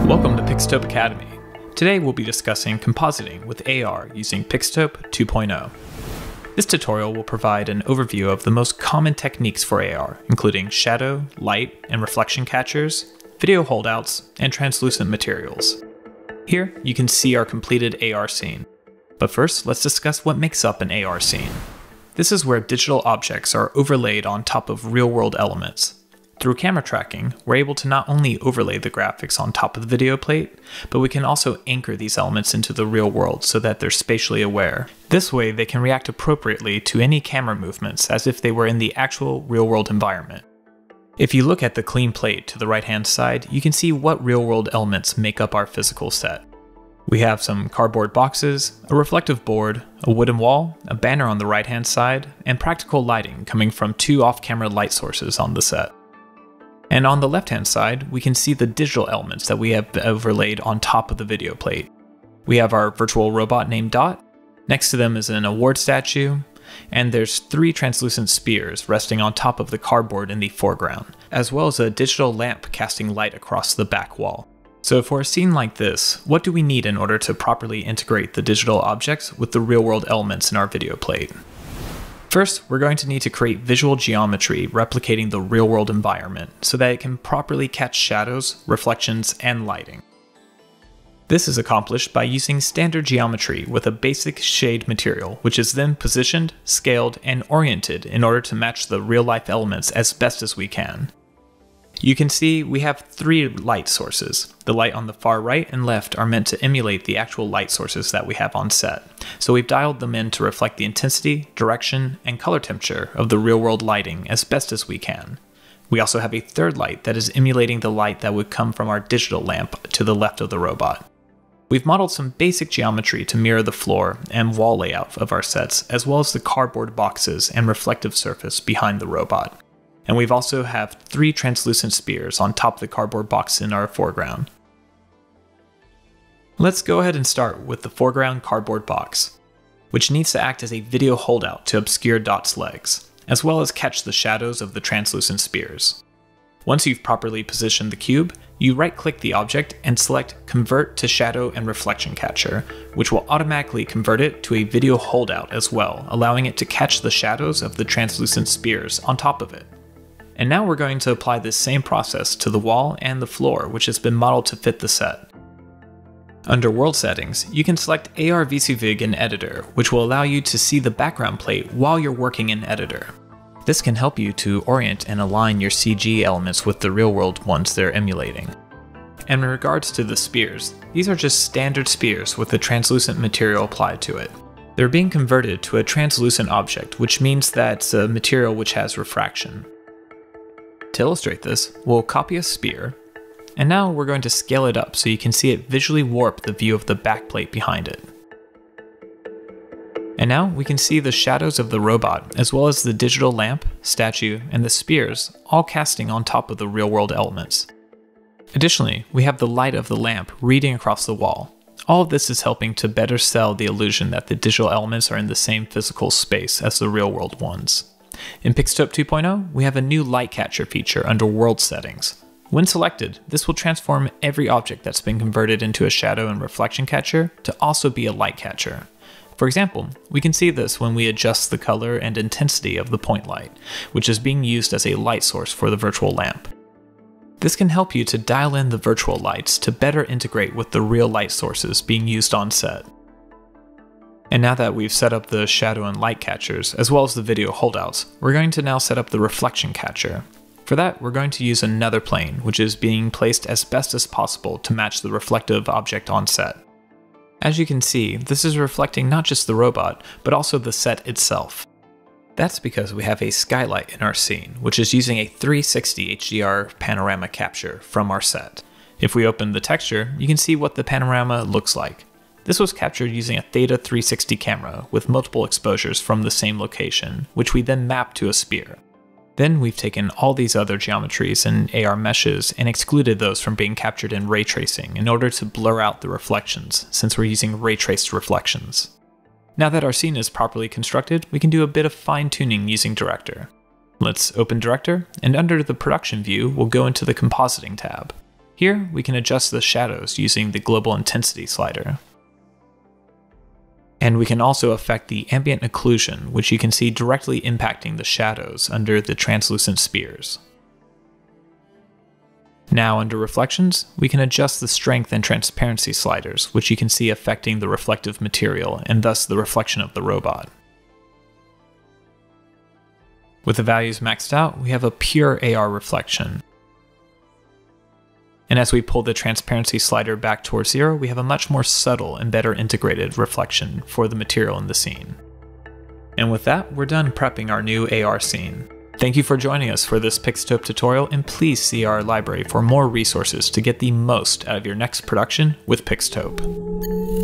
Welcome to Pixotope Academy. Today we'll be discussing compositing with AR using Pixotope 2.0. This tutorial will provide an overview of the most common techniques for AR, including shadow, light, and reflection catchers, video holdouts, and translucent materials. Here you can see our completed AR scene. But first, let's discuss what makes up an AR scene. This is where digital objects are overlaid on top of real-world elements. Through camera tracking, we're able to not only overlay the graphics on top of the video plate, but we can also anchor these elements into the real world so that they're spatially aware. This way, they can react appropriately to any camera movements as if they were in the actual real-world environment. If you look at the clean plate to the right-hand side, you can see what real-world elements make up our physical set. We have some cardboard boxes, a reflective board, a wooden wall, a banner on the right-hand side, and practical lighting coming from two off-camera light sources on the set. And on the left-hand side, we can see the digital elements that we have overlaid on top of the video plate. We have our virtual robot named Dot. Next to them is an award statue, and there's 3 translucent spheres resting on top of the cardboard in the foreground, as well as a digital lamp casting light across the back wall. So for a scene like this, what do we need in order to properly integrate the digital objects with the real-world elements in our video plate? First, we're going to need to create visual geometry replicating the real-world environment so that it can properly catch shadows, reflections, and lighting. This is accomplished by using standard geometry with a basic shade material, which is then positioned, scaled, and oriented in order to match the real-life elements as best as we can. You can see we have 3 light sources. The light on the far right and left are meant to emulate the actual light sources that we have on set, so we've dialed them in to reflect the intensity, direction, and color temperature of the real-world lighting as best as we can. We also have a third light that is emulating the light that would come from our digital lamp to the left of the robot. We've modeled some basic geometry to mirror the floor and wall layout of our sets, as well as the cardboard boxes and reflective surface behind the robot. And we've also have 3 translucent spheres on top of the cardboard box in our foreground. Let's go ahead and start with the foreground cardboard box, which needs to act as a video holdout to obscure Dot's legs, as well as catch the shadows of the translucent spheres. Once you've properly positioned the cube, you right-click the object and select Convert to Shadow and Reflection Catcher, which will automatically convert it to a video holdout as well, allowing it to catch the shadows of the translucent spheres on top of it. And now we're going to apply this same process to the wall and the floor, which has been modeled to fit the set. Under World Settings, you can select AR VCVig in Editor, which will allow you to see the background plate while you're working in Editor. This can help you to orient and align your CG elements with the real-world ones they're emulating. And in regards to the spheres, these are just standard spheres with a translucent material applied to it. They're being converted to a translucent object, which means that it's a material which has refraction. To illustrate this, we'll copy a sphere, and now we're going to scale it up so you can see it visually warp the view of the backplate behind it. And now we can see the shadows of the robot, as well as the digital lamp, statue, and the spheres, all casting on top of the real-world elements. Additionally, we have the light of the lamp reading across the wall. All of this is helping to better sell the illusion that the digital elements are in the same physical space as the real-world ones. In Pixotope 2.0, we have a new light catcher feature under World Settings. When selected, this will transform every object that's been converted into a shadow and reflection catcher to also be a light catcher. For example, we can see this when we adjust the color and intensity of the point light, which is being used as a light source for the virtual lamp. This can help you to dial in the virtual lights to better integrate with the real light sources being used on set. And now that we've set up the shadow and light catchers, as well as the video holdouts, we're going to now set up the reflection catcher. For that, we're going to use another plane, which is being placed as best as possible to match the reflective object on set. As you can see, this is reflecting not just the robot, but also the set itself. That's because we have a skylight in our scene, which is using a 360 HDR panorama capture from our set. If we open the texture, you can see what the panorama looks like. This was captured using a Theta 360 camera with multiple exposures from the same location, which we then mapped to a sphere. Then we've taken all these other geometries and AR meshes and excluded those from being captured in ray tracing in order to blur out the reflections, since we're using ray traced reflections. Now that our scene is properly constructed, we can do a bit of fine-tuning using Director. Let's open Director, and under the Production view, we'll go into the Compositing tab. Here, we can adjust the shadows using the Global Intensity slider. And we can also affect the ambient occlusion, which you can see directly impacting the shadows under the translucent spheres. Now under Reflections, we can adjust the strength and transparency sliders, which you can see affecting the reflective material and thus the reflection of the robot. With the values maxed out, we have a pure AR reflection. And as we pull the transparency slider back towards 0, we have a much more subtle and better integrated reflection for the material in the scene. And with that, we're done prepping our new AR scene. Thank you for joining us for this Pixotope tutorial, and please see our library for more resources to get the most out of your next production with Pixotope.